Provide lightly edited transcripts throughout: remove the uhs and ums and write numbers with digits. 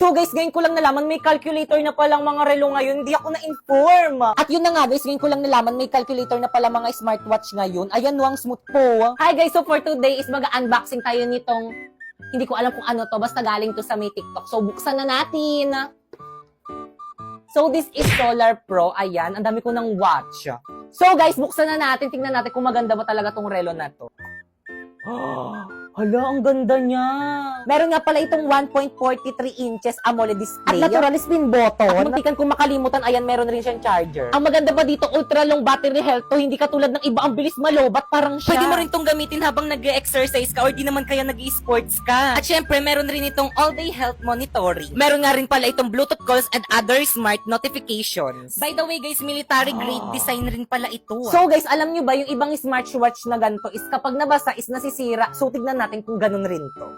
So guys, ngayon ko lang nalaman may calculator na palang mga relo ngayon. Hindi ako na-inform. At yun na nga guys, ngayon ko lang nalaman may calculator na pala mga smartwatch ngayon. Ayan no, ang smooth po. Hi guys, so for today is mag-unboxing tayo nitong, hindi ko alam kung ano to, basta galing to sa may TikTok. So buksan na natin. So this is Solar Pro. Ayan, ang dami ko ng watch. So guys, buksan na natin. Tingnan natin kung maganda ba talaga tong relo na to. Hala, ang ganda niya. Meron nga pala itong 1.43 inches AMOLED display. At natural spin button. At muntikan kung makalimutan, ayan, meron rin siyang charger. Ang maganda ba dito, ultra long battery health to, hindi katulad ng iba ang bilis malobat, parang siya. Pwede mo rin itong gamitin habang nag-exercise ka or di naman kaya nag-sports ka. At syempre, meron rin itong all-day health monitoring. Meron nga rin pala itong Bluetooth calls and other smart notifications. By the way guys, military grade design rin pala ito. So guys, alam nyo ba, yung ibang smartwatch na ganito is kapag nabasa is nasisira. So tignan natin kung ganun rin to.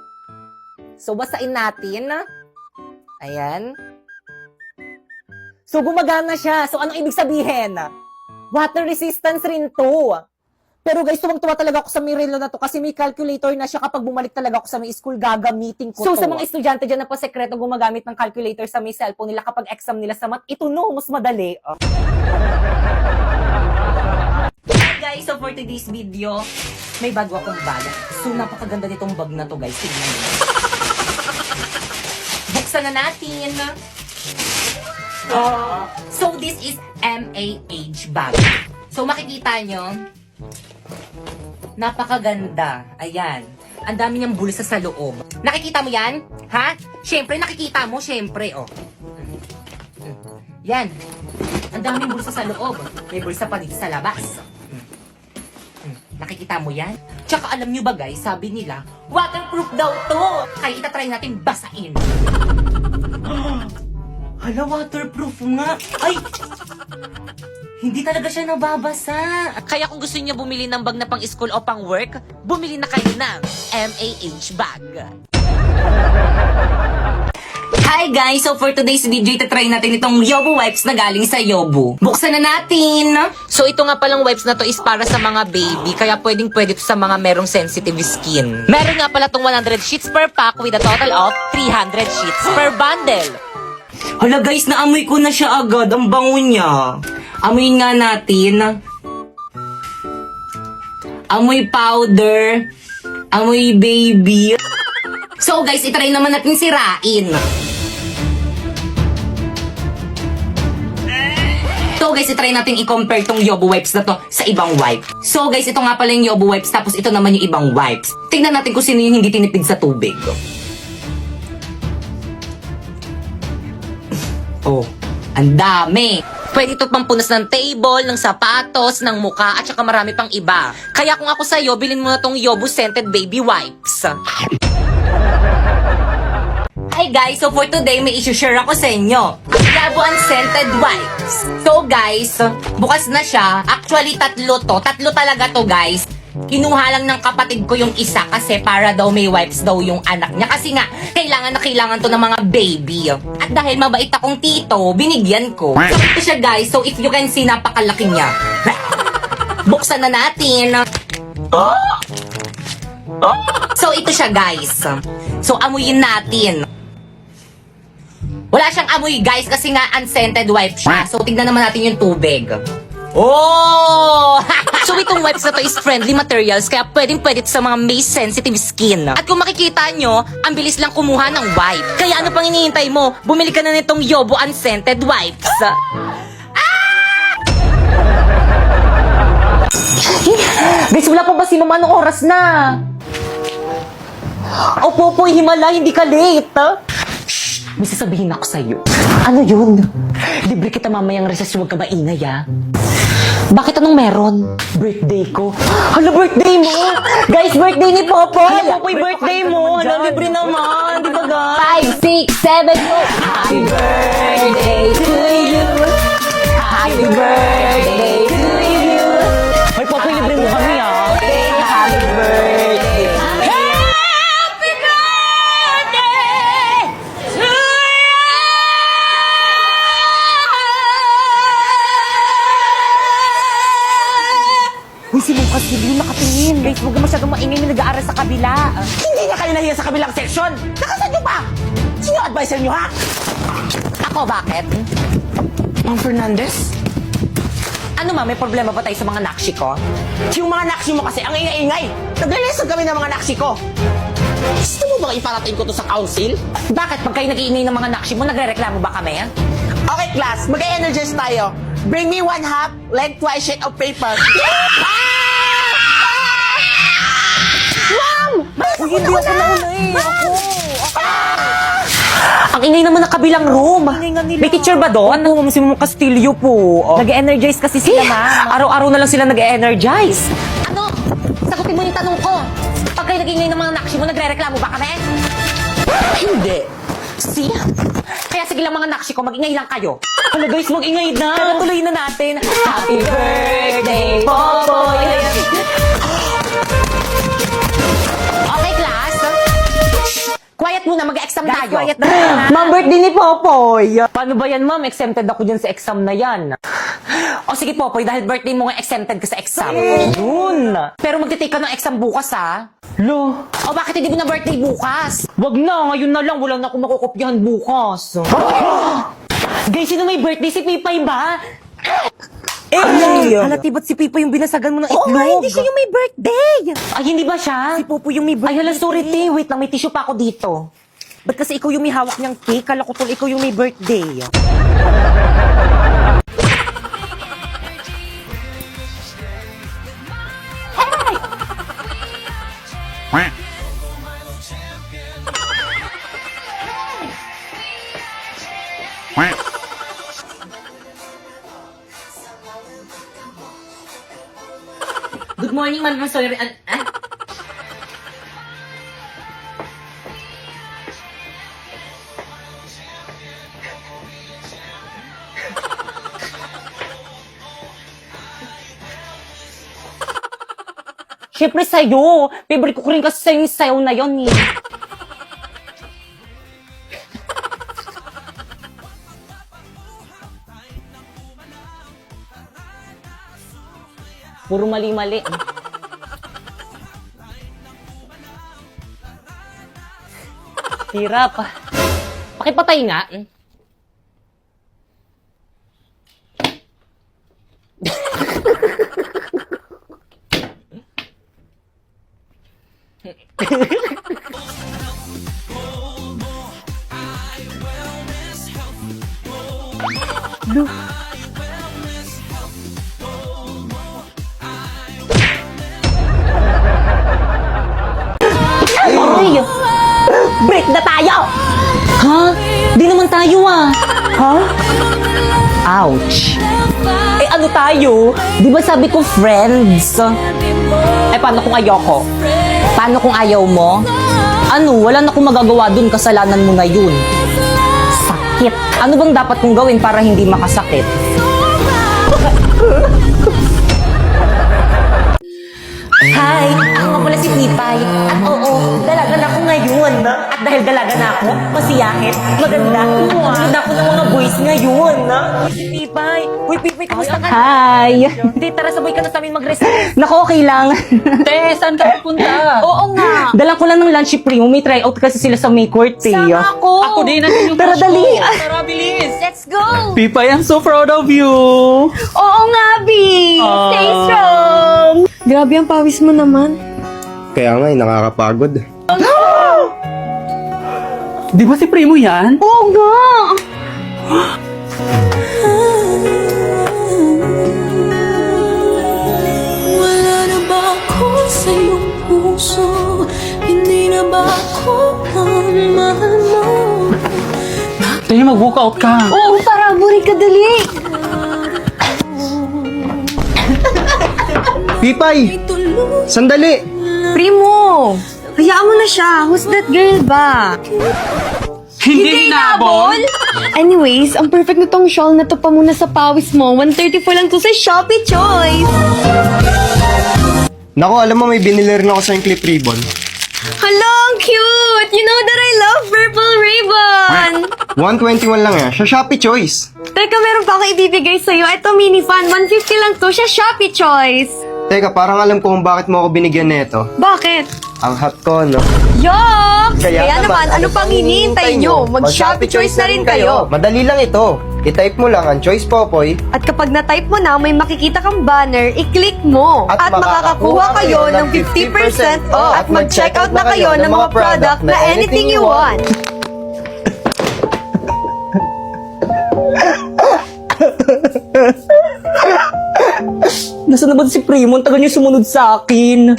So basain natin. Ayan. So gumagana siya. So anong ibig sabihin? Water resistance rin to. Pero guys, tuwang-tuwa talaga ako sa Mirelo na to kasi may calculator na siya kapag bumalik talaga ako sa may school, gagamitin ko to. So sa mga estudyante dyan na pa sekreto gumagamit ng calculator sa may cellphone nila kapag exam nila sa math, ito no, mas madali. Guys, so for today's video, may bago akong bag. So, napakaganda nitong bag na to, guys. Tignan nyo. Buksan na natin. So, this is MAH bag. So, makikita nyo, napakaganda. Ayan. Ang dami niyang bulsa sa loob. Nakikita mo yan? Ha? Siyempre, nakikita mo. Siyempre, oh. Yan. Ang daming bulsa sa loob. May bulsa pa dito sa labas. Nakikita mo yan? Tsaka alam nyo ba guys, sabi nila, waterproof daw to! Kaya itatry natin basain. Hala, waterproof nga! Ay! Hindi talaga siya nababasa. Kaya kung gusto niyo bumili ng bag na pang school o pang work, bumili na kayo ng MAH bag. Hi guys! So for today's video, itatry natin itong Yobo wipes na galing sa Yobo. Buksan na natin! So ito nga palang wipes na to is para sa mga baby, kaya pwedeng-pwede to sa mga merong sensitive skin. Meron nga pala tong 100 sheets per pack with a total of 300 sheets per bundle. Hala guys, naamoy ko na siya agad. Ang bango niya. Amoyin nga natin. Amoy powder. Amoy baby. So guys, itry naman natin sirain. So guys, itry natin i-compare tong Yobo wipes na to sa ibang wipe. So guys, ito nga pala yung Yobo wipes, tapos ito naman yung ibang wipes. Tingnan natin kung sino yung hindi tinipid sa tubig. Oh, ang dami. Pwede ito pampunas ng table, ng sapatos, ng muka, at saka marami pang iba. Kaya kung ako sa'yo, bilhin mo na tong Yobo Scented Baby Wipes. Hi guys, so for today may isi-share ako sa inyo. Yobo Unscented Wipes. So guys, bukas na siya. Actually, tatlo to. Tatlo talaga to guys. Kinuha lang ng kapatid ko yung isa kasi para daw may wipes daw yung anak niya. Kasi nga, kailangan na kailangan to ng mga baby. At dahil mabait akong tito, binigyan ko. So ito siya guys. So if you can see, napakalaki niya. Buksan na natin. So ito siya guys. So amuyin natin. Wala siyang amoy guys kasi nga unscented wipe siya. So tignan naman natin yung tubig. Oh! So itong wipes na to is friendly materials kaya pwedeng-pwede sa mga may sensitive skin. At kung makikita nyo, ang bilis lang kumuha ng wipe. Kaya ano pang hinihintay mo? Bumili ka na nitong Yobo Unscented Wipes. Guys, wala pa ba si mama? Anong oras na? Opo po, himala, hindi ka late. May sasabihin ako sa'yo. Ano yun? Libre kita mamayang recess, huwag ka maingay ah. Bakit anong meron? Birthday ko. Hala, birthday mo! Guys, birthday ni Popoy! Hala, Popoy, birthday mo! Hala, libre naman! Di ba guys? 5, 6, 7, go! Happy birthday to you! Happy birthday to you! Ay, Popoy, libre mo kami ah! Happy birthday! Uy, si Lucas, hindi nakatingin. Guys, huwag masyadong maingay, may nag-aaral sa kabila. Hindi niya kayo nahiya sa kabilang section. Nakasan niyo pa! Sino advisor nyo, ha? Ako, bakit? Ma'am Fernandez? Ano ma, may problema ba tayo sa mga nakshi ko? Yung mga naksi mo kasi, ang ingay-ingay. Naglalisod kami ng mga naksi ko. Gusto mo bang iparating ko to sa council? Bakit pag kayo nag-iingay ng mga nakshi mo, nagre-reklamo ba kami? Okay, class. Mag-energize tayo. Bring me 1/2 lengthwise sheet of paper. Ma'am! Uy, hindi ako nauna eh. Ang ingay naman ng kabilang room. May teacher ba doon? Oo, si Ma'am Castillo po. Nag-energize kasi sila, ma'am. Araw-araw na lang sila nag-energize. Ano? Sagutin mo yung tanong ko. Pag kayo nag-ingay ng mga nakshi mo, nagre-reklamo ba kami? Hindi. See? Kaya sige lang mga nakshi ko, mag-ingay lang kayo. Hala guys, mag-ingay na. Pero tuloy na natin. Happy birthday, Popoy! Okay, class. Quiet muna, mag-exam tayo. Quiet na. Ma'am, birthday ni Popoy. Paano ba yan, ma'am? Exempted ako dyan sa exam na yan. O sige, Popoy, dahil birthday mo nga exempted ka sa exam. Yun. Pero magtitake ka ng exam bukas, ha? Lo. O bakit hindi mo na birthday bukas? Wag na, ngayon na lang. Wala na akong makukopyahan bukas. Guys, sino may birthday? Si Pipay ba? Halati ba't si Pipay yung binasagan mo ng itlog? Oo, hindi siya yung may birthday. Ay, hindi ba siya? Si Popo yung may birthday. Ay, hala, sorry, te. Wait lang, may tissue pa ako dito. Ba't kasi ikaw yung may hawak niyang cake? Kala ko tol, ikaw yung may birthday. Good morning, Ma'am Sorry. Siyempre sa'yo. Favorite ko rin kasi sa'yo yung sayaw na yun eh. Puro mali-mali. Hirap. Pakipatay nga. Ay! Break na tayo! Ha? Di naman tayo ah. Ha? Ouch. Eh ano tayo? Di ba sabi ko friends? Eh paano kung ayoko? Paano kung ayaw mo? Ano? Wala na akong magagawa dun. Kasalanan mo na yun. Sakit. Ano bang dapat kong gawin para hindi makasakit? Hi! Ako nga pala si Pipay. At oo, dalaga na ako ngayon. At dahil dalaga na ako, masiyahit, maganda, maganda ako ng mga boys ngayon. Uy, si Pipay! Uy, Pipay, kamusta ka? Hi! Hindi, tara sabay ka na sa amin mag-recess. Naku, okay lang. Te, saan ka pupunta? Oo nga! Dala ko lang ng lunch primo. May tryout kasi sila sa May Court eh. Sama ako! Ako din, nandiyan yung Tara, crush dali. ko. Tara, bilis. Let's go! Pipay, I'm so proud of you. Oo nga, B! Stay strong! Grabe ang pawis mo naman. Kaya nga, nakakapagod. Di ba si Primo yan? Oo nga! Wala na ba ako sa iyong puso? Hindi na ba ako ang mahal mo? Te, mag-walkout ka. Oo, tara, buri ka dali! Pipay! Sandali! Primo! Hayaan mo na siya. Who's that girl ba? Hindi hinabol? Anyways, ang perfect na tong shawl na to pa muna sa pawis mo. 134 lang to sa Shopee Choice! Naku, alam mo, may binili rin ako sa yung clip ribbon. Hala, ang cute! You know that I love purple ribbon! 121 lang yan, sa Shopee Choice. Teka, meron pa ako ibibigay sa'yo. Ito, mini fan. 150 lang to siya Shopee Choice. Teka, parang alam ko kung bakit mo ako binigyan nito. Bakit? Ang hot ko, no? Yuck! Kaya naman, ano pang hinihintay nyo? Mag-Shopee Choice na rin kayo. Madali lang ito. I-type mo lang ang Choice Popoy At kapag na-type mo na, may makikita kang banner, i-click mo. At makakakuha kayo ng 50% off. At mag-checkout na kayo ng mga product na anything you want. Nasaan na ba si Primo? Ang tagal niya sumunod sa akin.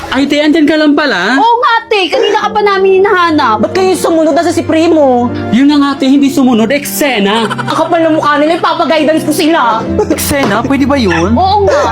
Ay, te, andyan ka lang pala. Oo nga, te. Kanina ka pa namin hinahanap. Ba't kayo sumunod? Nasa si Primo? Yun na nga, te, hindi sumunod. Eksena. Ang kapal ng mukha nila, ipapaguidance ko sila. Eksena? Pwede ba yun? Oo nga.